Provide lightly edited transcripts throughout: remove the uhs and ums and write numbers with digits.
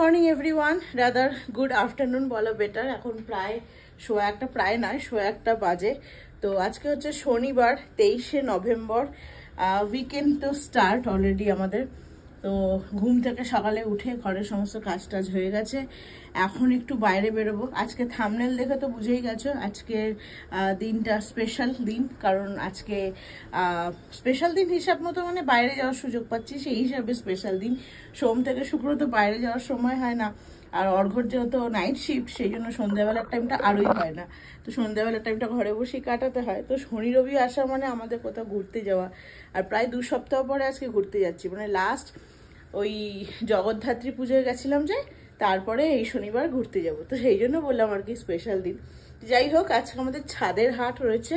Morning everyone, rather good afternoon বলা better. এখন প্রায় সোয়া একটা, প্রায় নয় সোয়া একটা বাজে। তো আজকে হচ্ছে শনিবার 23শে নভেম্বর। উইকেন্ড তো স্টার্ট অলরেডি আমাদের। তো ঘুম থেকে সকালে উঠে ঘরের সমস্ত কাজ টাজ হয়ে গেছে। এখন একটু বাইরে বেরোবো। আজকে থাম্বনেল দেখে তো বুঝেই গেছো আজকের দিনটা স্পেশাল দিন, কারণ আজকে স্পেশাল দিন হিসাব মতো মানে বাইরে যাওয়ার সুযোগ পাচ্ছি, সেই হিসাবে স্পেশাল দিন। সোম থেকে শুক্র তো বাইরে যাওয়ার সময় হয় না, আর অর্ঘর যেহেতু নাইট শিফট, সেই জন্য সন্ধ্যাবেলার টাইমটা আরোই হয় না। তো সন্ধ্যাবেলার টাইমটা ঘরে বসেই কাটাতে হয়। তো শনি রবি আসা মানে আমাদের কোথাও ঘুরতে যাওয়া, আর প্রায় 2 সপ্তাহ পরে আজকে ঘুরতে যাচ্ছি। মানে লাস্ট ওই জগদ্ধাত্রী পুজোয় গেছিলাম যে, তারপরে এই শনিবার ঘুরতে যাব। তো সেই জন্য বললাম আর কি স্পেশাল দিন। যাই হোক, আজকে আমাদের ছাদের হাট রয়েছে,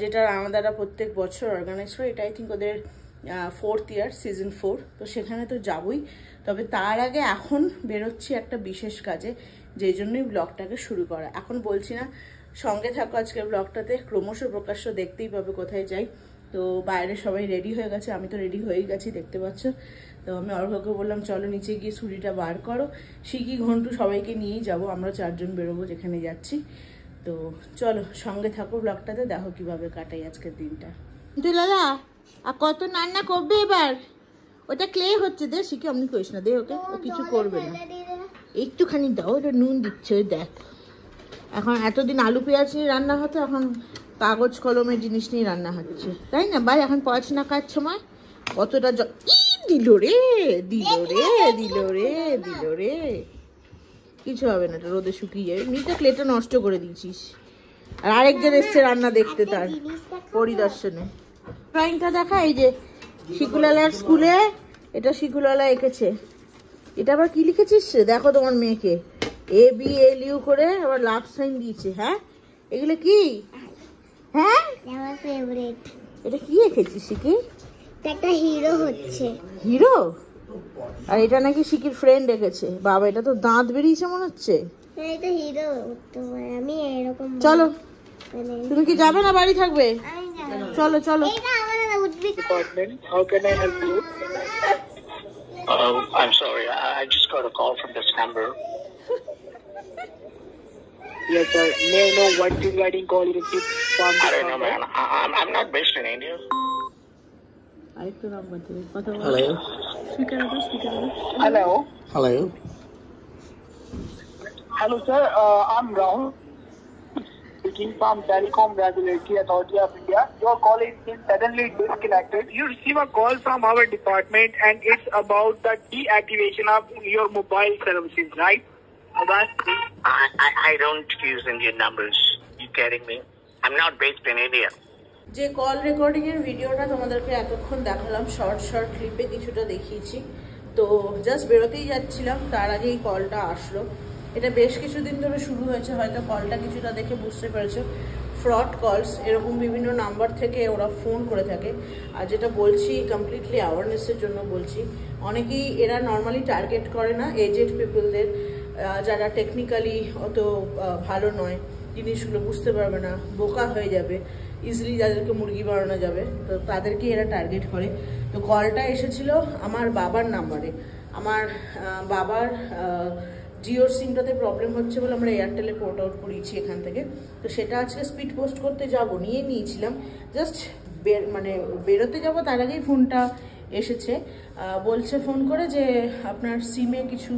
যেটা আমাদেরা প্রত্যেক বছর অর্গানাইজ করে। এটা আই থিঙ্ক ওদের 4th ইয়ার, সিজন 4। তো সেখানে তো যাবই। তবে তার আগে এখন বেরোচ্ছি একটা বিশেষ কাজে, যেই জন্যই ব্লগটাকে শুরু করা। এখন বলছি না, সঙ্গে থাকো আজকের ব্লগটাতে, ক্রমশ প্রকাশ্য দেখতেই পাবে কোথায় যাই। তো বাইরে সবাই রেডি হয়ে গেছে, আমি তো রেডি হয়েই গেছি, দেখতে পাচ্ছ। তো আমি অর্ঘকে বললাম চলো নিচে গিয়ে ছুরিটা বার করো, শিখি ঘন্টু সবাইকে নিয়েই যাব, আমরা 4 জন বেরোবো যেখানে যাচ্ছি। তো চলো সঙ্গে থাকো ব্লগটাতে, দেখো কিভাবে কাটাই আজকের দিনটা। দাদা আর কত রান্না করবে এবার? ওটা ক্লে হচ্ছে, দে শিখে অমনি করিস না, দে ওকে, ও কিছু করবে না, একটুখানি দাও, ওটা নুন দিচ্ছে। ওই দেখ, এখন এতদিন আলু পেঁয়াজ নিয়ে রান্না হতো, এখন কাগজ কলমের জিনিস নিয়ে রান্না হচ্ছে, তাই না ভাই? এখন পড়াশোনা কাজ সময় কতটা দিল রে, দিল রে, দিল রে, দিল রে। কিছু হবে না, রোদে শুকিয়ে যাবে। নিতে ক্লেটা নষ্ট করে দিয়েছিস। আর আরেকজন এসছে রান্না দেখতে, তার পরিদর্শনে। ড্রয়িংটা দেখা, এই যে শিকুলালার স্কুলে, এটা শিকুলালা এঁকেছে। এটা আবার কি লিখেছিস দেখো তোমার মেয়েকে, ABLU করে আবার লাভ সাইন দিয়েছে। হ্যাঁ, এগুলো কি? হ্যাঁ, আমার ফেভারিট। এটা কি এঁকেছিস শিকি? একটা হিরো হচ্ছে। হিরো? আর এটা নাকি শিকির ফ্রেন্ড এঁকেছে। বাবা, এটা তো দাঁত বেরিয়েছে মনে হচ্ছে। এটা হিরো তো আমি এরকম। চলো, তুমি কি যাবে না বাড়ি থাকবে? চলো চলো। এটা আমার উঠবি। Department, how can I help you? I'm sorry, I just got a call from this number. Yes, sir. May I know what regarding call you received from this number? I don't know, man. I'm not based in India. আরেকটা number দেবে, কথা বলো। Hello. Speaker দাও, speaker দাও। Hello. Hello. Hello, sir. I'm Rahul. Speaking from Telecom Regulatory Authority of India. Your call is been suddenly disconnected. You receive a call from our department and it's about the deactivation of your mobile services, right? I don't use Indian numbers. You kidding me? I'm not based in India. যে call recording এর ভিডিওটা তোমাদেরকে এতক্ষণ দেখালাম, short short ক্লিপে কিছুটা দেখিয়েছি। তো just বেরোতেই যাচ্ছিলাম, তার আগে এই কলটা আসলো। এটা বেশ কিছুদিন ধরে শুরু হয়েছে, হয়তো কলটা কিছুটা দেখে বুঝতে পেরেছো। ফ্রড কলস, এরকম বিভিন্ন নাম্বার থেকে ওরা ফোন করে থাকে। আর যেটা বলছি কমপ্লিটলি অ্যাওয়ারনেসের জন্য বলছি। অনেকেই এরা নর্মালি টার্গেট করে না এজেড পিপলদের, যারা টেকনিক্যালি অত ভালো নয়, জিনিসগুলো বুঝতে পারবে না, বোকা হয়ে যাবে, ইজিলি যাদেরকে মুরগি বানানো যাবে, তো তাদেরকে এরা টার্গেট করে। তো কলটা এসেছিল আমার বাবার নাম্বারে। আমার বাবার জিওর সিমটাতে প্রবলেম হচ্ছে বলে আমরা এয়ারটেলে পোর্ট আউট করিয়েছি এখান থেকে। তো সেটা আজকে স্পিড পোস্ট করতে যাব, নিয়ে নিয়েছিলাম। জাস্ট মানে বেরোতে যাব তার আগেই ফোনটা এসেছে। বলছে ফোন করে যে আপনার সিমে কিছু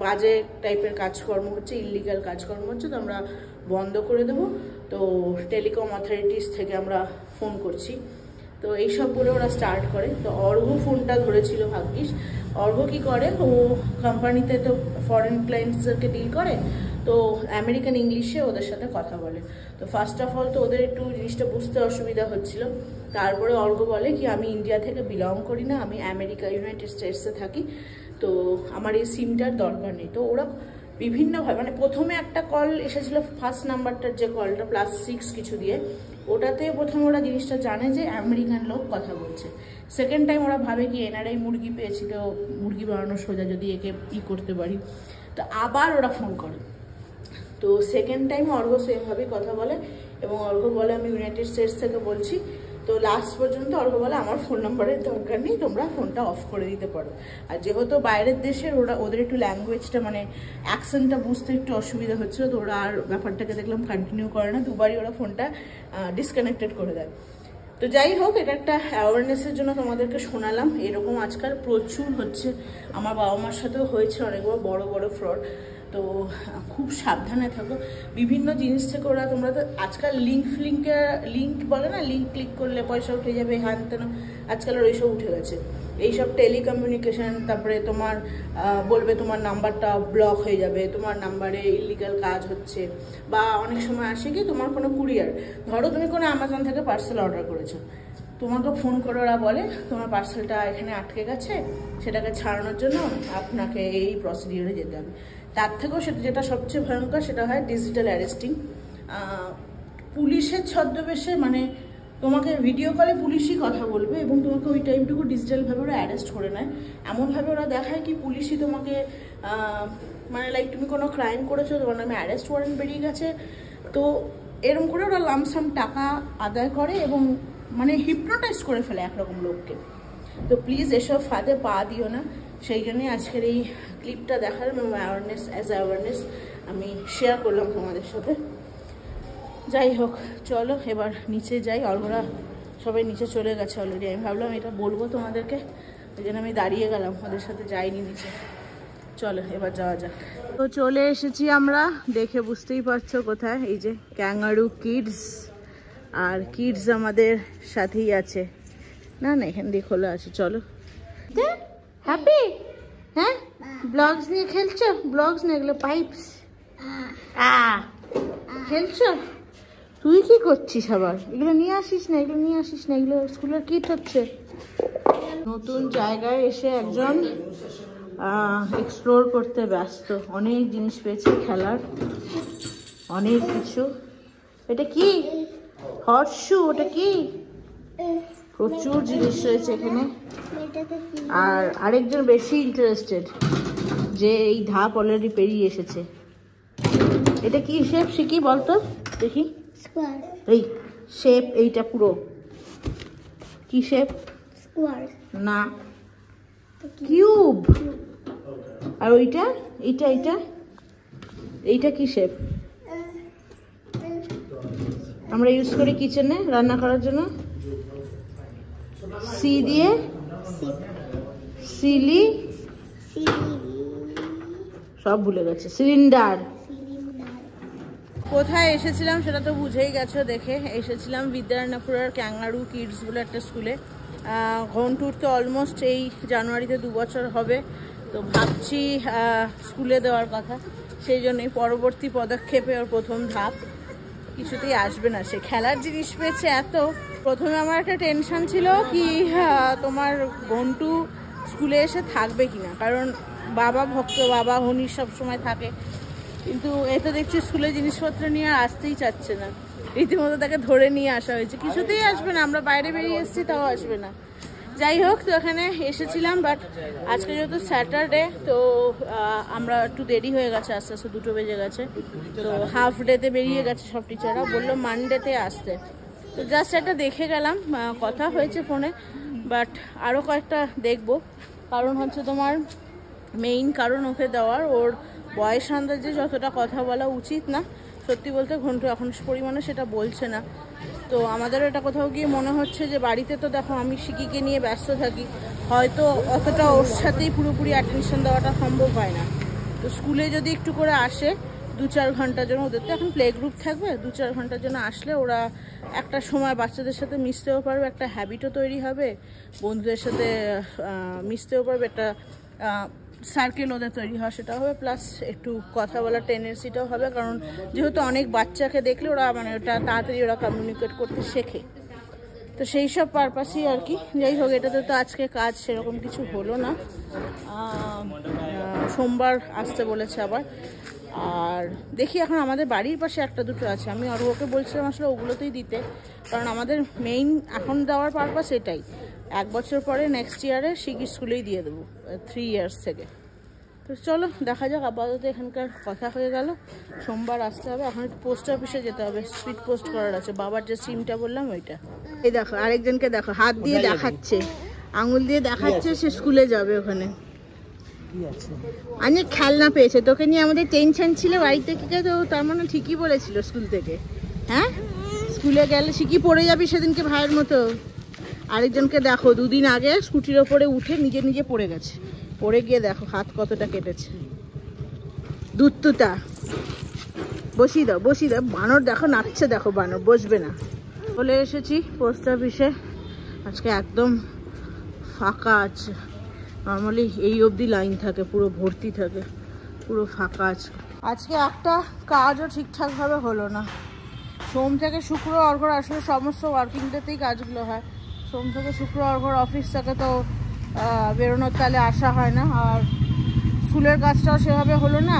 বাজে টাইপের কাজকর্ম হচ্ছে, ইল্লিগাল কাজকর্ম হচ্ছে, তো আমরা বন্ধ করে দেবো। তো টেলিকম অথরিটিস থেকে আমরা ফোন করছি। তো এইসব বলে ওরা স্টার্ট করে। তো অর্ঘ ফোনটা ধরেছিল, ভাগ্যিস। অর্ঘ কী করে, ও কোম্পানিতে তো ফরেন ক্লায়েন্টসদেরকে ডিল করে, তো আমেরিকান ইংলিশে ওদের সাথে কথা বলে। তো ফার্স্ট অফ অল তো ওদের একটু জিনিসটা বুঝতে অসুবিধা হচ্ছিল। তারপরে অর্ঘ বলে কি আমি ইন্ডিয়া থেকে বিলং করি না, আমি আমেরিকা ইউনাইটেড স্টেটসে থাকি, তো আমার এই সিমটার দরকার নেই। তো ওরা বিভিন্নভাবে, মানে প্রথমে একটা কল এসেছিল, ফার্স্ট নাম্বারটার যে কলটা +6 কিছু দিয়ে, ওটাতে প্রথমে ওরা জিনিসটা জানে যে আমেরিকান লোক কথা বলছে। সেকেন্ড টাইম ওরা ভাবে কি এনারাই মুরগি পেয়েছিল, মুরগি বানানো সোজা, যদি একে করতে পারি। তো আবার ওরা ফোন করে। তো সেকেন্ড টাইম অর্ঘ সেমভাবেই কথা বলে, এবং অর্ঘ বলে আমি ইউনাইটেড স্টেটস থেকে বলছি, তো লাস্ট পর্যন্ত অল্প বলে আমার ফোন নাম্বারের দরকার নেই, তোমরা ফোনটা অফ করে দিতে পারো। আর যেহেতু বাইরের দেশের ওদের একটু ল্যাঙ্গুয়েজটা মানে অ্যাকসেন্টটা বুঝতে একটু অসুবিধা হচ্ছিল, তো ওরা আর ব্যাপারটাকে দেখলাম কন্টিনিউ করে না, দুবারই ওরা ফোনটা ডিসকানেক্টেড করে দেয়। তো যাই হোক, এটা একটা অ্যাওয়ারনেসের জন্য তোমাদেরকে শোনালাম। এরকম আজকাল প্রচুর হচ্ছে, আমার বাবা মার সাথেও হয়েছে অনেকবার বড় বড় ফ্রড। তো খুব সাবধানে থাকো। বিভিন্ন জিনিস থেকে ওরা, তোমরা তো আজকাল লিঙ্ক বলে না, লিঙ্ক ক্লিক করলে পয়সা উঠে যাবে, হ্যান তেন, আজকাল ওর এইসব উঠে গেছে। এইসব টেলিকমিউনিকেশন, তারপরে তোমার বলবে তোমার নাম্বারটা ব্লক হয়ে যাবে, তোমার নাম্বারে ইলিগাল কাজ হচ্ছে, বা অনেক সময় আসে কি তোমার কোনো কুরিয়ার, ধরো তুমি কোনো অ্যামাজন থেকে পার্সেল অর্ডার করেছো, তোমাকে ফোন করে ওরা বলে তোমার পার্সেলটা এখানে আটকে গেছে, সেটাকে ছাড়ানোর জন্য আপনাকে এই প্রসিডিওরে যেতে হবে। তার থেকেও সেটা যেটা সবচেয়ে ভয়ঙ্কর, সেটা হয় ডিজিটাল অ্যারেস্টিং। পুলিশের ছদ্মবেশে, মানে তোমাকে ভিডিও কলে পুলিশই কথা বলবে এবং তোমাকে ওই টাইমটুকু ডিজিটালভাবে ওরা অ্যারেস্ট করে নেয়। এমনভাবে ওরা দেখায় কি পুলিশই তোমাকে, মানে লাইক তুমি কোনো ক্রাইম করেছো, তোমার নামে অ্যারেস্ট ওয়ারেন্ট বেরিয়ে গেছে, তো এরকম করে ওরা লামসাম টাকা আদায় করে এবং মানে হিপনোটাইজ করে ফেলে একরকম লোককে। তো প্লিজ এসব ফাঁদে পা দিও না। সেই জন্যই আজকের এই ক্লিপটা দেখার অ্যাওয়ারনেস আমি শেয়ার করলাম তোমাদের সাথে। যাই হোক, চলো এবার নিচে যাই। অর্ঘরা সবাই নিচে চলে গেছে অলরেডি। আমি ভাবলাম এটা বলবো তোমাদেরকে, ওই জন্য আমি দাঁড়িয়ে গেলাম, ওদের সাথে যাইনি নিচে। চলো এবার যাওয়া যাক। তো চলে এসেছি আমরা, দেখে বুঝতেই পারছো কোথায়। এই যে ক্যাঙ্গারু কিডস, আর কিডস আমাদের সাথেই আছে। না না, এখান দিয়ে খোলা আছে। চলো। হ্যাপি? হ্যাঁ, ব্লগস নিয়ে খেলছো? ব্লগস না, এগুলো পাইপস। খেলছো? তুই কি করছিস আবার? এগুলো নিয়ে আসিস না, এগুলো নিয়ে আসিস না, এগুলো স্কুলের কিট হচ্ছে। নতুন জায়গায় এসে একজন এক্সপ্লোর করতে ব্যস্ত, অনেক জিনিস পেয়েছে খেলার, অনেক কিছু। এটা কি হর্সশু? ওটা কি? প্রচুর জিনিস রয়েছে এখানে। আর আরেকজন বেশি ইন্টারেস্টেড, যে এই ধাপ অলরেডি পেরিয়ে এসেছে। এটা কি শেপ শিখি বলতো দেখি। এই শেপ, এইটা পুরো কি শেপ? না, কিউব। আর ওইটা, এইটা এইটা এইটা কি শেপ? আমরা ইউজ করি কিচেনে রান্না করার জন্য। সি দিয়ে সিলি, সব ভুলে গেছে। সিলিন্ডার। কোথায় এসেছিলাম সেটা তো বুঝেই গেছো দেখে। এসেছিলাম বিদ্যারায়ণপুরের ক্যাঙ্গারু কিডস বলে একটা স্কুলে। ঘন্টুর তো অলমোস্ট এই জানুয়ারিতে 2 বছর হবে, তো ভাবছি স্কুলে দেওয়ার কথা। সেই জন্যই পরবর্তী পদক্ষেপে ওর প্রথম ধাপ। কিছুতেই আসবে না, সে খেলার জিনিস পেয়েছে এত। প্রথমে আমার একটা টেনশন ছিল কি তোমার ঘন্টু স্কুলে এসে থাকবে কিনা, কারণ বাবা ভক্ত, বাবা হনি সব সময় থাকে, কিন্তু এ তো দেখছি স্কুলের জিনিসপত্র নিয়ে আর আসতেই চাচ্ছে না। রীতিমতো তাকে ধরে নিয়ে আসা হয়েছে, কিছুতেই আসবে না। আমরা বাইরে বেরিয়ে এসেছি তাও আসবে না। যাই হোক, তো এখানে এসেছিলাম, বাট আজকে যেহেতু স্যাটারডে, তো আমরা একটু দেরি হয়ে গেছে, আস্তে আস্তে 2টো বেজে গেছে। তো হাফ ডেতে বেরিয়ে গেছে সব টিচাররা, বললো মানডেতে আসতে। তো জাস্ট একটা দেখে গেলাম, কথা হয়েছে ফোনে, বাট আরও কয়েকটা দেখবো। কারণ হচ্ছে তোমার মেইন কারণ ওকে দেওয়ার, ওর বয়স আন্দাজে যতটা কথা বলা উচিত না, সত্যি বলতে ঘন্টু এখন পরিমাণে সেটা বলছে না। তো আমাদেরও এটা কোথাও গিয়ে মনে হচ্ছে যে বাড়িতে তো দেখো আমি শিকিকে নিয়ে ব্যস্ত থাকি, হয়তো অতটা ওর সাথেই পুরোপুরি অ্যাটেনশন দেওয়াটা সম্ভব হয় না। তো স্কুলে যদি একটু করে আসে 2-4 ঘন্টার জন্য, ওদের তো এখন প্লে গ্রুপ থাকবে, 2-4 ঘন্টার জন্য আসলে ওরা একটা সময় বাচ্চাদের সাথে মিশতেও পারবে, একটা হ্যাবিটও তৈরি হবে, বন্ধুদের সাথে মিশতেও পারবে, একটা সার্কেল ওদের তৈরি হয় সেটা হবে, প্লাস একটু কথা বলার টেন্ডেন্সিটাও হবে। কারণ যেহেতু অনেক বাচ্চাকে দেখলে ওরা মানে ওটা তাড়াতাড়ি ওরা কমিউনিকেট করতে শেখে, তো সেই সব পারপাসই আর কি। যাই হোক, এটাতে তো আজকে কাজ সেরকম কিছু হলো না, সোমবার আসতে বলেছে আবার। আর দেখি, এখন আমাদের বাড়ির পাশে 1-2টো আছে, আমি ওকে বলছিলাম আসলে ওগুলোতেই দিতে, কারণ আমাদের মেইন এখন দেওয়ার পারপাস এটাই। 1 বছর পরে নেক্সট ইয়ারে শিকি স্কুলেই দিয়ে দেবো, 3 ইয়ার্স থেকে। তো চলো দেখা যাক, আপাতত এখানকার কথা হয়ে গেল। সোমবার আসতে হবে, এখন একটু পোস্ট অফিসে যেতে হবে, স্পিড পোস্ট করার আছে। বাবার যে সিমটা বললাম ওইটা। এই দেখো আরেকজনকে দেখো, হাত দিয়ে দেখাচ্ছে, আঙুল দিয়ে দেখাচ্ছে সে স্কুলে যাবে। ওখানে অনেক খেলনা পেয়েছে, তোকে নিয়ে আমাদের টেনশন ছিল বাড়িতে কি তো, তার মানে ঠিকই বলেছিল স্কুল থেকে। হ্যাঁ, স্কুলে গেলে শিখি পড়ে যাবি সেদিনকে ভাইয়ের মতো। আরেকজনকে দেখো, দুদিন আগে স্কুটির ওপরে উঠে নিজে নিজে পড়ে গেছে, পড়ে গিয়ে দেখো হাত কতটা কেটেছে। দুত্তুটা বসিয়ে দাও, বসিয়ে দাও। বানর দেখো নাচছে, দেখো বানর বসবে না। চলে এসেছি পোস্ট অফিসে, আজকে একদম ফাঁকা আছে। নর্মালি এই অবধি লাইন থাকে, পুরো ভর্তি থাকে, পুরো ফাঁকা আছে। আজকে একটা কাজও ঠিকঠাকভাবে হলো না। সোম থেকে শুক্র অর্ঘর আসলে সমস্ত ওয়ার্কিং ডেতেই কাজগুলো হয়। সোম থেকে শুক্র অর্ঘর অফিস থেকে তো বেরোনোর তালে আসা হয় না। আর স্কুলের কাজটাও সেভাবে হলো না,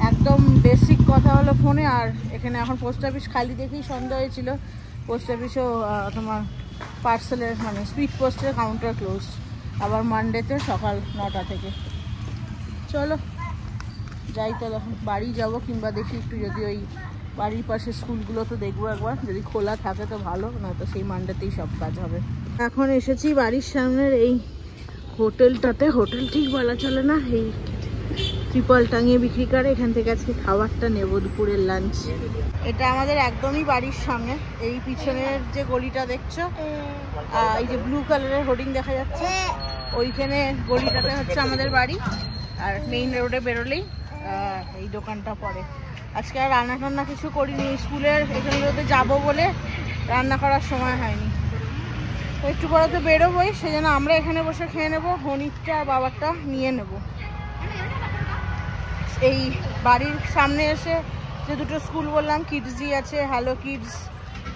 একদম বেসিক কথা হলো ফোনে। আর এখানে এখন পোস্ট অফিস খালি দেখেই সন্দেহ হয়েছিল, পোস্ট অফিসেও তোমার পার্সেলের মানে স্পিড পোস্টের কাউন্টার ক্লোজ। আবার মানডেতে সকাল 9টা থেকে। চলো যাই, তো এখন বাড়ি যাব, কিংবা দেখি একটু যদি ওই বাড়ির পাশে স্কুলগুলো তো দেখবো একবার, যদি খোলা থাকে তো ভালো, নয়তো সেই মানডেতেই সব কাজ হবে। এখন এসেছি বাড়ির সামনের এই হোটেলটাতে, হোটেল ঠিক বলা চলে না, এই ত্রিপল টাঙিয়ে বিক্রি করে। এখান থেকে আজকে খাবারটা নেব, দুপুরের লাঞ্চ। এটা আমাদের একদমই বাড়ির সামনে, এই পিছনের যে গলিটা দেখছো, এই যে ব্লু কালারের হোর্ডিং দেখা যাচ্ছে, ওইখানে গলিটাতে হচ্ছে আমাদের বাড়ি। আর মেইন রোডে বেরোলেই এই দোকানটা পড়ে। আজকে আর রান্না টান্না কিছু করিনি, স্কুলের এখানগুলোতে যাবো বলে রান্না করার সময় হয়নি। তো একটু পরে তো বেরোবোই, সেজন্য আমরা এখানে বসে খেয়ে নেবো, হনিরটা আর বাবারটা নিয়ে নেব। এই বাড়ির সামনে এসে যে দুটো স্কুল বললাম, কিডসি আছে, হ্যালো কিডস,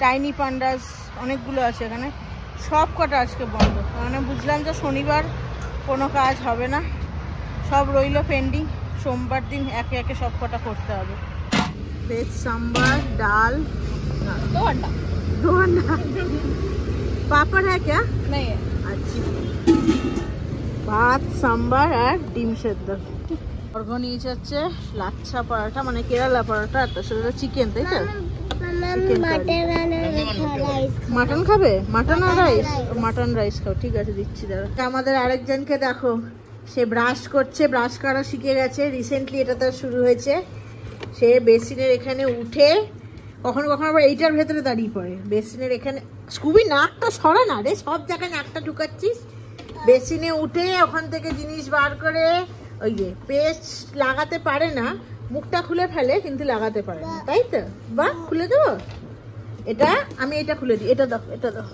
টাইনি পান্ডাস, অনেকগুলো আছে এখানে, সব কটা আজকে বন্ধ। মানে বুঝলাম যে শনিবার কোনো কাজ হবে না, সব রইল পেন্ডিং। সোমবার দিন একে একে সব কটা করতে হবে। ভেজ সাম্বার, ডাল, दो अंडा पापड़ है क्या? नहीं है। अच्छा, ভাত, সাম্বার আর ডিম সেদ্ধ। অর্ঘ নিয়ে যাচ্ছে লাচ্ছা পরোটা, মানে কেরালা পরোটা, আর তার সাথে চিকেন, তাই তো? মাটন খাবে? মাটন আর রাইস? মাটন রাইস খাও, ঠিক আছে দিচ্ছি দাঁড়া। আমাদের আরেকজনকে দেখো, সে ব্রাশ করছে, ব্রাশ করা শিখে গেছে রিসেন্টলি, এটা তার শুরু হয়েছে। সে বেসিনের এখানে উঠে, কখনো কখনো আবার এইটার ভেতরে দাঁড়িয়ে পড়ে বেসিনের এখানে। স্কুবি নাকটা সরা না রে, সব জায়গায় নাকটা ঢুকাচ্ছিস। বেসিনে উঠে ওখান থেকে জিনিস বার করে, ওই যে পেস্ট লাগাতে পারে না, মুখটা খুলে ফেলে কিন্তু লাগাতে পারে না, তাই তো? বাহ, খুলে দেবো এটা, আমি এটা খুলে দিই। এটা দেখো, এটা দেখো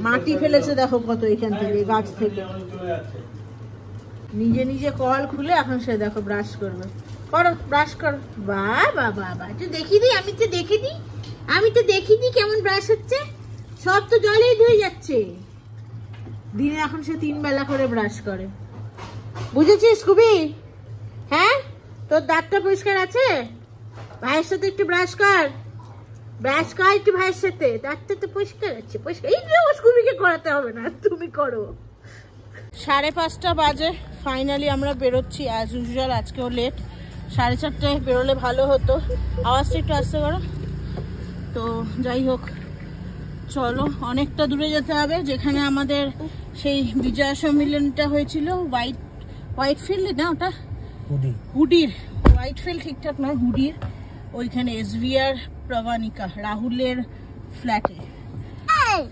মাটি ফেলেছে দেখো কত এখান থেকে, গাছ থেকে। নিজে নিজে কল খুলে এখন সে দেখো ব্রাশ করবে। করো, ব্রাশ করো। বাহ বাহ বাহ বাহ, একটু দেখিয়ে দিই, আমি তো দেখিয়ে দিই, আমি তো দেখিয়ে দিই কেমন ব্রাশ হচ্ছে। সব তো জলেই ধুয়ে যাচ্ছে। দিনে এখন সে 3 বেলা করে ব্রাশ করে, বুঝেছিস কুবি? হ্যাঁ, তোর দাঁতটা পরিষ্কার আছে? ভাইয়ের সাথে একটু ব্রাশ কর, ব্রাশ কর একটু ভাইয়ের সাথে, দাঁতটা তো পরিষ্কার আছে, পরিষ্কার। এই যে কুবিকে করাতে হবে না, তুমি করো। 5:30 বাজে, ফাইনালি আমরা বেরোচ্ছি অ্যাজ ইউজুয়াল। আজকেও লেট, 4:30টায় বেরোলে ভালো হতো। আওয়াজটা একটু আসতে পারো তো। যাই হোক, চলো, অনেকটা দূরে যেতে হবে, যেখানে আমাদের সেই বিজয়া সম্মিলনটা হয়েছিল। হোয়াইট ফিল্ড না, ওটা হুডির, হোয়াইট ফিল্ড ঠিকঠাক নয়, হুডির ওইখানে SVR প্রভানিকা, রাহুলের ফ্ল্যাটে।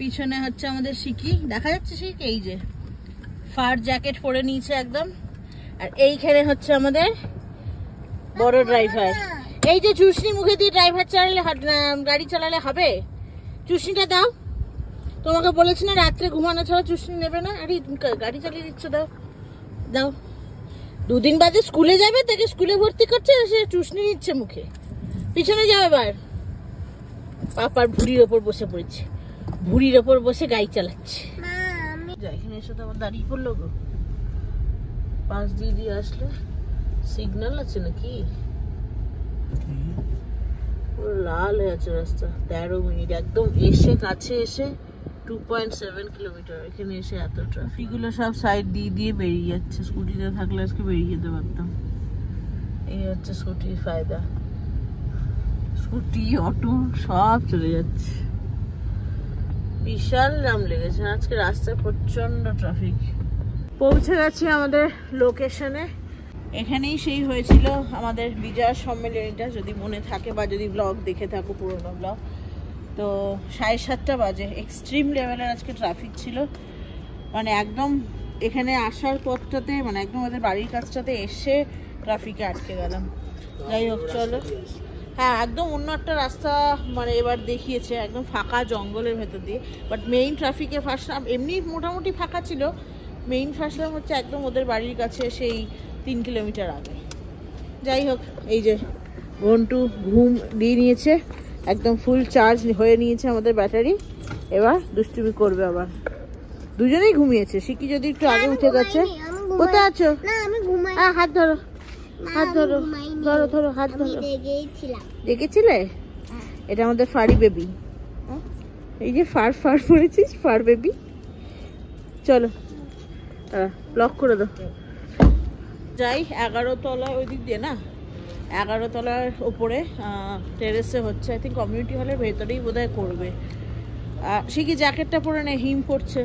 পিছনে হচ্ছে আমাদের শিকি, দেখা যাচ্ছে শিকি, এই যে ফার জ্যাকেট পরে নিয়েছে একদম। আর এইখানে হচ্ছে আমাদের বড় ড্রাইভার। এই যে চুষনি মুখে দিয়ে ড্রাইভার চালালে, গাড়ি চালালে হবে? চুষনিটা দাও, তোমাকে বলেছি না রাত্রে ঘুমানো ছাড়া চুষনি নেবে না। আরে গাড়ি চালিয়ে দিচ্ছ, দাও দাও। 2 দিন বাদে স্কুলে যাবে, তাকে স্কুলে ভর্তি করছে, সে চুষনি নিচ্ছে মুখে। পিছনে যাও এবার। পাপার ভুড়ির ওপর বসে পড়েছে, ভুড়ির ওপর বসে গাড়ি চালাচ্ছে। এখানে এসে তো আবার দাঁড়িয়ে পড়লো গো। পাশ দিয়ে আসলে সিগন্যাল আছে নাকি? লাল হয়ে আছে রাস্তা। 13 মিনিট একদম এসে কাছে এসে 2.7 কিলোমিটার। এখানে এসে এত ট্রাফিক গুলো সব সাইড দিয়ে দিয়ে বেরিয়ে যাচ্ছে। স্কুটিতে থাকলে আজকে বেরিয়ে যেতে পারতাম। এই হচ্ছে স্কুটির ফায়দা, স্কুটি অটো সব চলে যাচ্ছে। বিশাল জ্যাম লেগেছে আজকে রাস্তায়, প্রচন্ড ট্রাফিক। পৌঁছে গেছি আমাদের লোকেশনে। এখানেই সেই হয়েছিল আমাদের বিজয়া সম্মেলনীটা, যদি মনে থাকে বা যদি ব্লগ দেখে থাকো পুরোনো ব্লগ। তো 7:30 বাজে, এক্সট্রিম লেভেলের আজকে ট্রাফিক ছিল। মানে একদম এখানে আসার পথটাতে, মানে একদম আমাদের বাড়ির কাছটাতে এসে ট্রাফিকে আটকে গেলাম। যাই হোক চলো, হ্যাঁ একদম অন্য একটা রাস্তা মানে এবার দেখিয়েছে, একদম ফাঁকা জঙ্গলের ভেতর দিয়ে। বাট মেইন ট্রাফিকে ফাঁসলাম, এমনি মোটামুটি ফাঁকা ছিল, মেইন ফাঁসলাম হচ্ছে একদম ওদের বাড়ির কাছে সেই 3 কিলোমিটার আগে। যাই হোক, এই যে ঘন্টু ঘুম দিয়ে নিয়েছে, একদম ফুল চার্জ হয়ে নিয়েছে আমাদের ব্যাটারি। এবার দুষ্টুমি করবে আবার। দুজনেই ঘুমিয়েছে। শিকি যদি একটু আগে উঠে গেছে। কোথায় আছো? হাত ধরো, হাত ধরো, ধরো ধরো, হাত ধরো। দেখেছিলে? এটা আমাদের ফারি বেবি। এই যে ফার ফার পড়েছিস, ফার বেবি। চলো লক করে দাও। যাই 11 তলায়, ওই দিক দিয়ে না, 11 তলার ওপরে টেরেসে হচ্ছে। আই থিঙ্ক কমিউনিটি হলের ভেতরেই বোধহয় করবে। সে কি জ্যাকেটটা পরে নেই, হিম পড়ছে।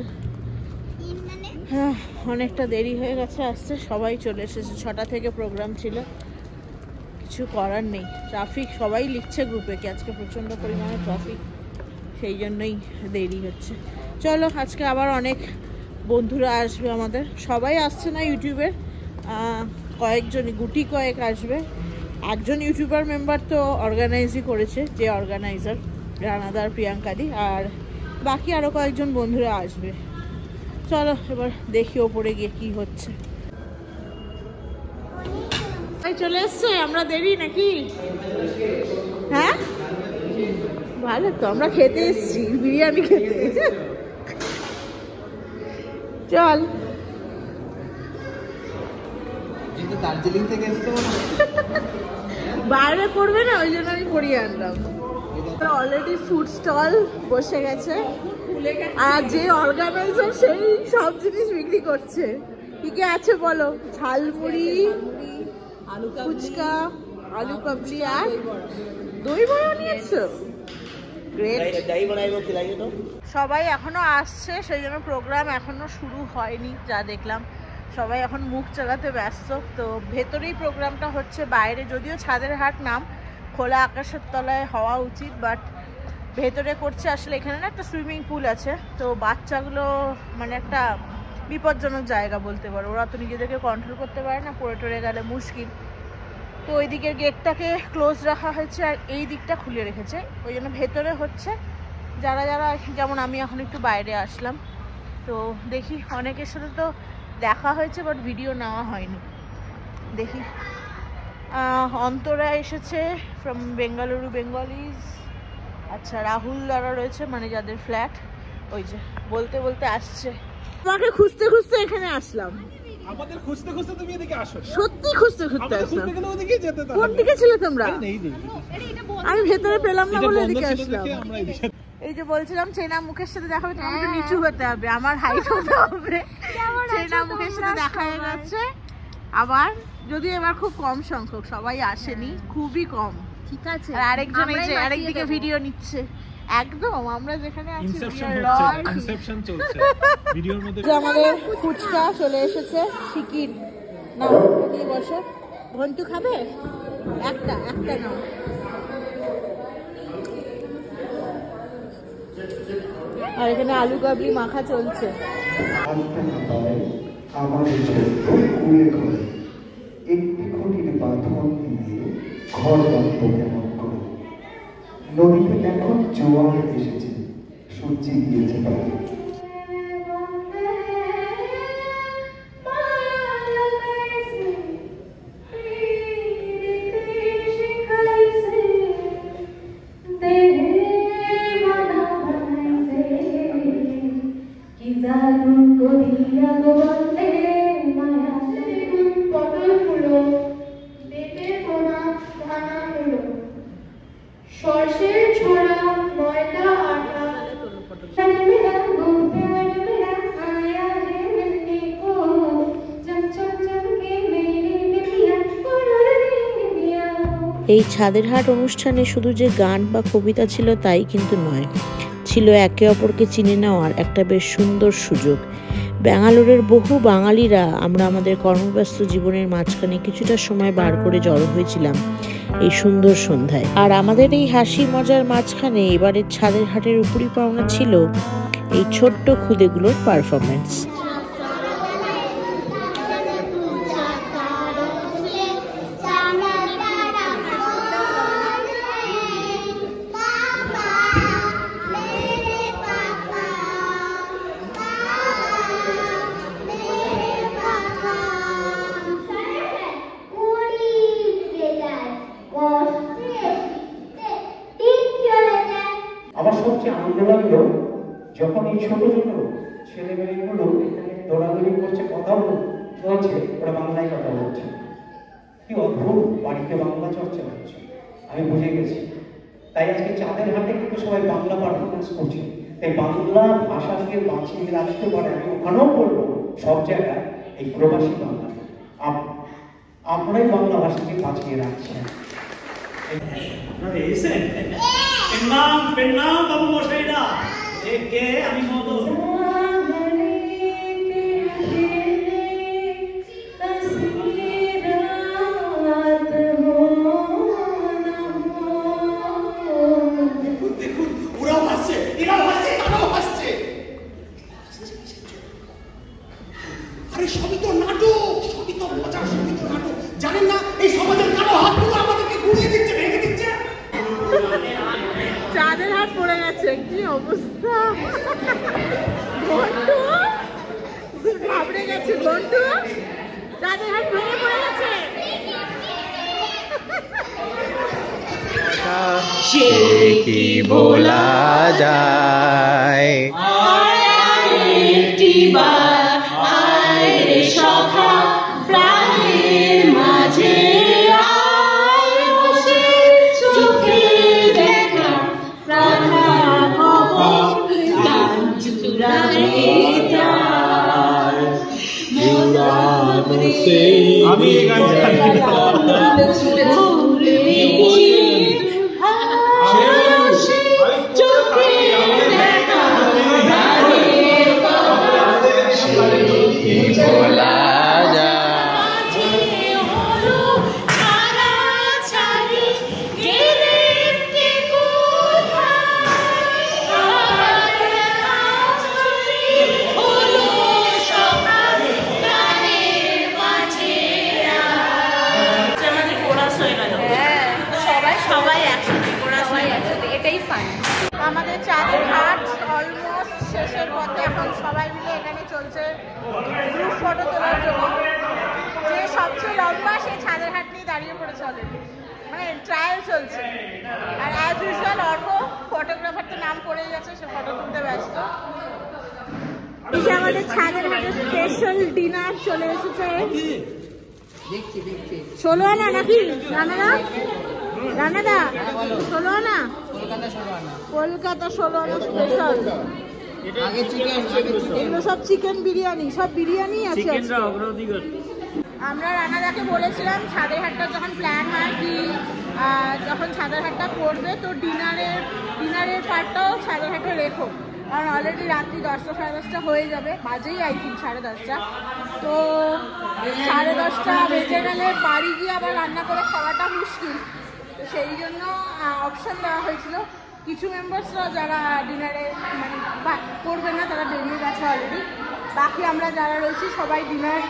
হ্যাঁ অনেকটা দেরি হয়ে গেছে আসতে, সবাই চলে এসেছে। 6টা থেকে প্রোগ্রাম ছিল, কিছু করার নেই। ট্রাফিক সবাই লিখছে গ্রুপে কি আজকে প্রচণ্ড পরিমাণে ট্রাফিক, সেই জন্যই দেরি হচ্ছে। চলো, আজকে আবার অনেক বন্ধুরা আসবে আমাদের। সবাই আসছে না ইউটিউবের, কয়েকজনই, গুটি কয়েক আসবে। একজন ইউটিউবার মেম্বার তো অর্গানাইজই করেছে, যে অর্গানাইজার রানাদার প্রিয়াঙ্কাদি, আর বাকি আরও কয়েকজন বন্ধুরা আসবে। চলো এবার দেখি ওপরে গিয়ে কি হচ্ছে। চলে এসছে, আমরা দেরি নাকি? হ্যাঁ ভালো তো, আমরা খেতে এসছি, বিরিয়ানি খেতে। চল, দার্জিলিং থেকে এসছো বাইরে পড়বে না, ওই জন্য আমি পড়িয়ে আনলাম। অলরেডি ফুড স্টল বসে গেছে, আর যে অর্গানাইজার সেই সব জিনিস বিক্রি করছে। কি কি আছে বলো? ঝালমুড়ি, ফুচকা, আলু কাবলি আর দই বড়া নিয়েছো। সবাই এখনো আসছে, সেই জন্য প্রোগ্রাম এখনো শুরু হয়নি। যা দেখলাম সবাই এখন মুখ চালাতে ব্যস্ত। তো ভেতরেই প্রোগ্রামটা হচ্ছে, বাইরে যদিও ছাদের হাট নাম, খোলা আকাশের তলায় হওয়া উচিত, বাট ভেতরে করছে। আসলে এখানে না একটা সুইমিং পুল আছে, তো বাচ্চাগুলো মানে একটা বিপজ্জনক জায়গা বলতে পারো। ওরা তো নিজেদেরকে কন্ট্রোল করতে পারে না, পড়ে টরে গেলে মুশকিল। তো ওই দিকের গেটটাকে ক্লোজ রাখা হয়েছে আর এই দিকটা খুলে রেখেছে, ওই জন্য ভেতরে হচ্ছে। যারা যারা, যেমন আমি এখন একটু বাইরে আসলাম, তো দেখি অনেকের সাথে তো দেখা হয়েছে বাট ভিডিও নেওয়া হয়নি। দেখি অন্তরা এসেছে ফ্রম বেঙ্গালুরু, বেঙ্গলিজ। আচ্ছা রাহুল দ্বারা রয়েছে, মানে যাদের ফ্ল্যাট, ওই যে বলতে বলতে আসছে। তোমাকে খুঁজতে খুঁজতে এখানে আসলাম। আমাদের খুঁজতে খুঁজতে তুমি এদিকে আসো। সত্যি খুঁজতে খুঁজতে আসলাম। ওদিকে যেতে দাও। কোন দিকে ছিলে তোমরা? আমি ভেতরে পেলাম না বলে এদিকে আসলাম। এই যে বলছিলাম চেনা মুখের সাথে দেখা হবে, তোমাকে একটু নিচু হতে হবে, আমার হাইট হতে হবে। চেনা মুখের সাথে দেখা হয়ে গেছে আবার, যদিও এবার খুব কম সংখ্যক, সবাই আসেনি, খুবই কম। ঠিক আছে, আর আরেকজন এই যে আরেকদিকে ভিডিও নিচ্ছে। একদম আমরা যেখানে আছি ইনসেপশন চলছে ভিডিওর মধ্যে। আমাদের ফুচকা চলে এসেছে। শিকির না নিয়ে বসো। ঘন্টু খাবে? একটা একটা নাও। আর এখানে আলু কাবলি মাখা চলছে। নদীতে এখন জোয়ার এসেছে, সূর্যি দিয়েছে পাখি। সরষের ছড়া, ময়দা, আটা, এই ছাদের হাট অনুষ্ঠানে শুধু যে গান বা কবিতা ছিল তাই কিন্তু নয়, ছিল একে অপরকে চিনে নেওয়ার একটা বেশ সুন্দর সুযোগ। ব্যাঙ্গালোরের বহু বাঙালিরা আমরা আমাদের কর্মব্যস্ত জীবনের মাঝখানে কিছুটা সময় বার করে জড়ো হয়েছিলাম এই সুন্দর সন্ধ্যায়। আর আমাদের এই হাসি মজার মাঝখানে এবারের ছাদের হাটের উপরই পাওনা ছিল এই ছোট্ট খুদেগুলোর পারফরমেন্স। আমার সবচেয়ে আনন্দ লাগলো যখন এই ছোট ছোট ছেলেমেয়েগুলো এখানে দৌড়াদৌড়ি করছে, কথা বলছে, ওরা বাংলায় কথা বলছে। কি অদ্ভুত, বাড়িতে বাংলা চর্চা হচ্ছে। আমি বুঝে গেছি, তাই আজকে চাঁদের হাটে কিন্তু সবাই বাংলা পারফরমেন্স করছে। তাই বাংলা ভাষাকে বাঁচিয়ে রাখতে পারে, আমি ওখানেও বলবো সব জায়গায় এই প্রবাসী বাংলা আপনারাই বাংলা ভাষাকে বাঁচিয়ে রাখছেন। পেন্নাম বাবু মশাইরা কে আমি মদন দেখুন ওরাও হাসছে, এরাও হাসছে, তারাও হাসছে। আরে সবই তো নাটক, সবই তো মজা, সবই তো নাটক। জানেন না এই সমাজের কারো হাতগুলো আমাদেরকে ঘুরিয়ে দিচ্ছে, ভেঙে দিচ্ছে। চাঁদের হাট পড়ে গেছে, কি অবস্থা! ঘন্টু ঘাবড়ে গেছে, ঘন্টু চাঁদের হাট ভেঙে পড়ে গেছে। সে কি বলা যায়, প্রাণের মাঝে আমি আমাদের চাঁদের হাট অলমোস্ট শেষের পথে। এখন সবাই মিলে এখানে চলছে গ্রুপ ফটো তোলার জন্য। যে সবচেয়ে লম্বা সে ছাদের হাট নিয়ে দাঁড়িয়ে পড়েছে অলরেডি, মানে ট্রায়াল চলছে। আর অ্যাজ ইউজুয়াল অর্ক ফটোগ্রাফার তো নাম পড়েই গেছে, সে ফটো তুলতে ব্যস্ত। আমাদের ছাদের হাটের স্পেশাল ডিনার চলে এসেছে। 16 আনা নাকি রানাদা? রানাদা 16 আনা, কলকাতা 16 আনা স্পেশাল। এগুলো সব চিকেন বিরিয়ানি, সব বিরিয়ানি আছে। আমরা রানাদাকে বলেছিলাম ছাদের হাটটা যখন প্ল্যান হয় কি যখন ছাদের হাটটা পড়বে তো ডিনারের পার্টটাও ছাদের হাটে রেখো, কারণ অলরেডি রাত্রি 10টা সাড়ে 10টা হয়ে যাবে, বাজেই আই থিঙ্ক 10:30। তো 10:30 বেজে গেলে বাড়ি গিয়ে আবার রান্না করে খাওয়াটা মুশকিল। তো সেই জন্য অপশন দেওয়া হয়েছিল। কিছু মেম্বার্সরা যারা ডিনারে মানে করবে না তারা বেরিয়ে গেছে অলরেডি। বাকি আমরা যারা রয়েছি সবাই ডিনার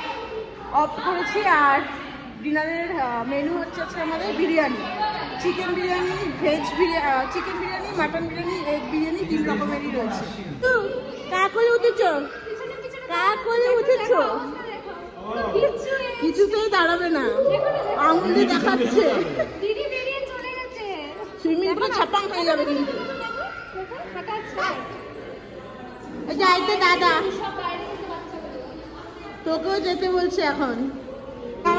অফ করেছি। আর ডিনারের মেনু হচ্ছে আমাদের biryani, chicken biryani, veg biryani, chicken biryani, mutton biryani, egg biryani, 3 রকমেরই রয়েছে। কাকলে উঠেছ, কাকলে উঠেছ, কিছুতেই দাঁড়াবে না, আঙুল দিয়ে দেখাচ্ছে। সুইমিং পুলে ছাপাং হয়ে যাবে কিন্তু। যাইতে দাদা তোকেও যেতে বলছে এখন।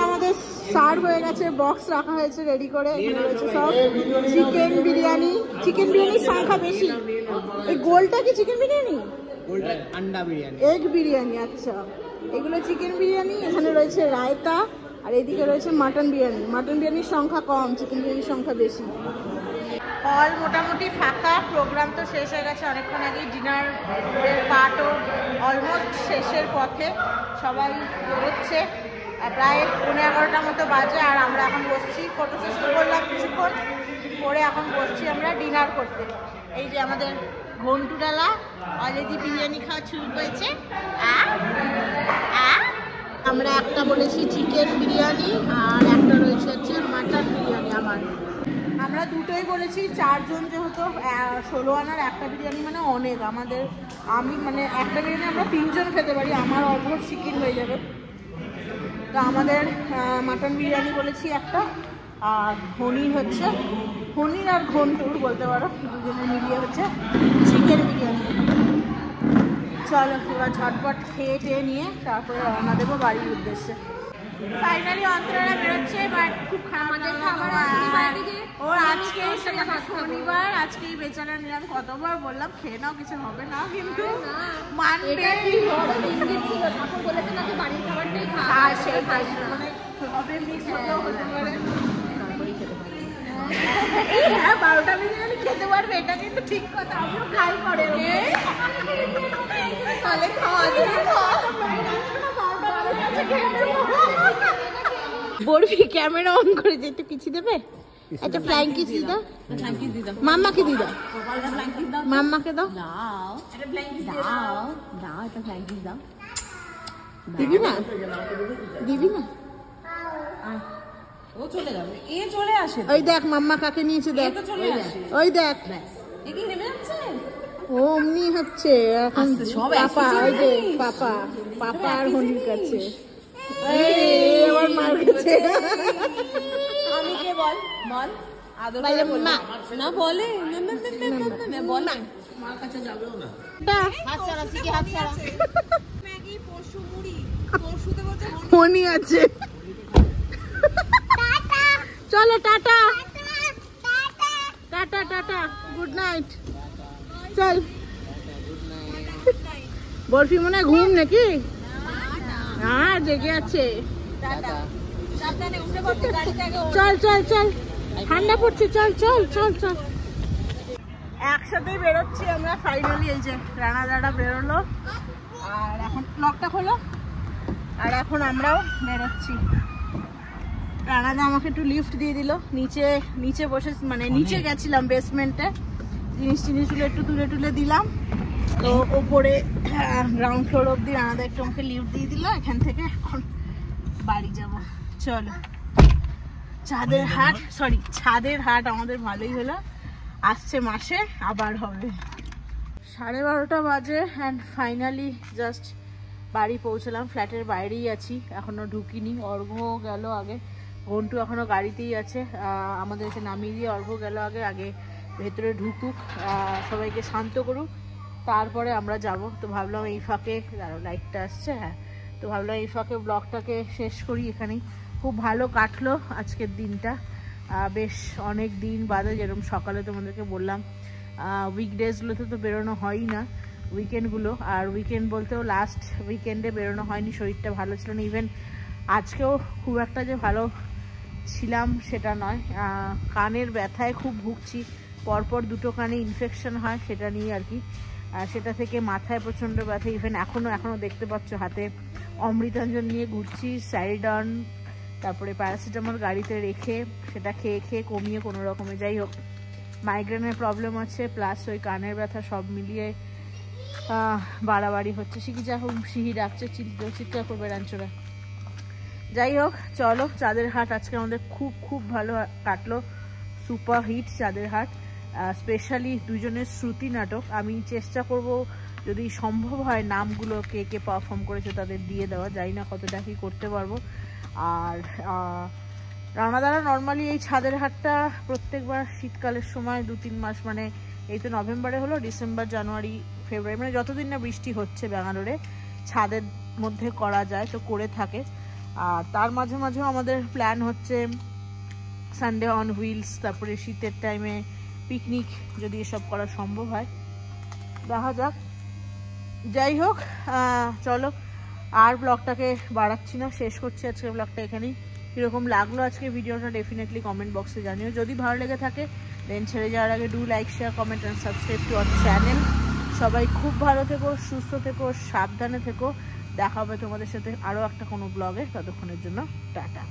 আমাদের সার্ভ হয়ে গেছে, বক্স রাখা হয়েছে রেডি করে। এখানে রয়েছে সব চিকেন বিরিয়ানি। চিকেন বিরিয়ানির সংখ্যা বেশি। এই গোলটা কি চিকেন বিরিয়ানি? আন্ডা বিরিয়ানি, এগ বিরিয়ানি। আচ্ছা, এগুলো চিকেন বিরিয়ানি। এখানে রয়েছে রায়তা, আর এদিকে রয়েছে মাটন বিরিয়ানি। মাটন বিরিয়ানির সংখ্যা কম, চিকেন বিরিয়ানির সংখ্যা বেশি। হল মোটামুটি ফাঁকা, প্রোগ্রাম তো শেষ হয়ে গেছে অনেকক্ষণ আগে। ডিনার পার্টও অলমোস্ট শেষের পথে, সবাই বেরোচ্ছে। প্রায় 11:30 মতো বাজে আর আমরা এখন বসছি, ফটো সেশন করলাম কিছুক্ষণ পরে এখন বসছি আমরা ডিনার করতে। এই যে আমাদের ঘন্টু ডালা অলরেডি বিরিয়ানি খাওয়া শুরু করেছে। আমরা একটা বলেছি চিকেন বিরিয়ানি আর একটা রয়েছে হচ্ছে মাটন বিরিয়ানি। আমরা দুটোই বলেছি, 4 জন যেহেতু 16 আনার একটা বিরিয়ানি মানে অনেক আমাদের। আমি মানে একটা বিরিয়ানি আমরা 3 জন খেতে পারি, আমার অলমোস্ট চিকেন হয়ে যাবে। তো আমাদের মাটন বিরিয়ানি বলেছি একটা, আর হনির আর ঘন্টুর বলতে পারো দুজনে মিলিয়ে হচ্ছে চিকেন বিরিয়ানি। চলো এবার ঝটপট খেয়ে টেয়ে নিয়ে তারপরে রওনা দেবো বাড়ির উদ্দেশ্যে। ফাইনালি অন্তরা বেরোচ্ছে, বাট খুব খারাপ ওর আজকে শনিবার, আজকেই বেচারা নিলাম। কতবার বললাম খেয়ে নাও কিছু হবে না, কিন্তু মানবে হ্যাঁ 12টা বিরিয়ানি খেতে পারবে, এটা কিন্তু ঠিক কথা। আমিও খাই করে তাহলে খাওয়া বরফি ক্যামেরা অন করে যে একটু কিছু দেবে, একটা ফ্লাইং কিস দিদা, মাম্মাকে দিদা, মাম্মাকে দাও, দিবি না দিবি না? ও চলে যাবে, এ চলে আসে। ওই দেখ মাম্মা কাকে নিয়েছে, দেখ ওই দেখ, এ কি নেমে যাচ্ছে? ও অমনি হচ্ছে এখন পাপা, ওই যে পাপা আর হনির কাছে। এবার মার কাছে আমি কে বল বল আদর করে বল না, বলে বল মার কাছে যাবেও না। হাত ছাড়া শিখে, হাত ছাড়া। ম্যাগি পরশু মুড়ি, পরশুতে বলছে হনি আছে। চলো tata tata tata, good night. চল বরফি মনে হয় ঘুম নাকি? হ্যাঁ জেগে আছে। চল চল চল, ঠান্ডা পড়ছে, চল চল চল চল। একসাথেই বেরোচ্ছি আমরা ফাইনালি। এই যে রানা দাদা বেরোলো আর এখন লকটা খোলো, আর এখন আমরাও বেরোচ্ছি। রানাদা আমাকে একটু লিফট দিয়ে দিল, নিচে বসে, মানে নিচে গেছিলাম বেসমেন্টে, জিনিসগুলো একটু তুলে দিলাম। তো ওপরে গ্রাউন্ড ফ্লোর অব্দি রানাদা একটু আমাকে লিফট দিয়ে দিল। এখান থেকে এখন বাড়ি যাব। চলো ছাদের হাট আমাদের ভালোই হলো, আসছে মাসে আবার হবে। 12:30 বাজে অ্যান্ড ফাইনালি জাস্ট বাড়ি পৌঁছলাম। ফ্ল্যাটের বাইরেই আছি, এখনো ঢুকিনি। অর্ঘ্য গেল আগে, ঘন্টু এখনো গাড়িতেই আছে। আমাদেরকে নামিয়ে দিয়ে অর্ঘ্য গেল আগে ভেতরে ঢুকুক, সবাইকে শান্ত করুক, তারপরে আমরা যাব। তো ভাবলাম এই ফাঁকে, লাইটটা আসছে, হ্যাঁ, তো ভাবলাম এই ফাঁকে ব্লগটাকে শেষ করি এখানেই। খুব ভালো কাটলো আজকের দিনটা, বেশ অনেক দিন বাদে। যেরকম সকালে তোমাদেরকে বললাম, উইকডেজগুলোতে তো বেরোনো হয়ই না, উইকেন্ডগুলো। আর উইকেন্ড বলতেও লাস্ট উইকেন্ডে বেরোনো হয়নি, শরীরটা ভালো ছিল না। ইভেন আজকেও খুব একটা যে ভালো ছিলাম সেটা নয়, কানের ব্যথায় খুব ভুগছি। পরপর 2টো কানে ইনফেকশন হয়, সেটা নিয়ে আর কি। সেটা থেকে মাথায় প্রচণ্ড ব্যথা। ইভেন এখনও দেখতে পাচ্ছ হাতে অমৃতাঞ্জন নিয়ে ঘুরছি, স্যারিডন, তারপরে প্যারাসিটামল গাড়িতে রেখে সেটা খেয়ে কমিয়ে কোনো রকমে। যাই হোক, মাইগ্রেনের প্রবলেম আছে, প্লাস ওই কানের ব্যথা, সব মিলিয়ে বাড়াবাড়ি হচ্ছে। সিহি ডাকছে, চিৎকার করবে রাঞ্চোরা। যাই হোক, চলো চাঁদের হাট আজকে আমাদের খুব ভালো কাটলো, সুপার হিট চাঁদের হাট। স্পেশালি দুজনের শ্রুতি নাটক। আমি চেষ্টা করব যদি সম্ভব হয় নামগুলো কে পারফর্ম করেছে তাদের দিয়ে দেওয়া, জানি না কতটা কি করতে পারবো। আর রানাদারা নর্মালি এই ছাদের হাটটা প্রত্যেকবার শীতকালের সময় 2-3 মাস, মানে এই তো নভেম্বরে হলো, ডিসেম্বর, জানুয়ারি, ফেব্রুয়ারি, মানে যতদিন না বৃষ্টি হচ্ছে ব্যাঙ্গালোরে, ছাদের মধ্যে করা যায়, তো করে থাকে। আর তার মাঝেও আমাদের প্ল্যান হচ্ছে সানডে অন হুইলস, তারপরে শীতের টাইমে পিকনিক, যদি এসব করা সম্ভব হয় দেখা যাক। যাই হোক, চলো আর ব্লগটাকে বাড়াচ্ছি না, শেষ করছি আজকে ব্লগটা এখানেই। কীরকম লাগলো আজকে ভিডিওটা ডেফিনেটলি কমেন্ট বক্সে জানিও। যদি ভালো লেগে থাকে দেন ছেড়ে যাওয়ার আগে do like, share, comment and subscribe to our channel. সবাই খুব ভালো থেকো, সুস্থ থেকো, সাবধানে থেকো। দেখা হবে তোমাদের সাথে আরও একটা কোনো ব্লগে। ততক্ষণের জন্য টাটা।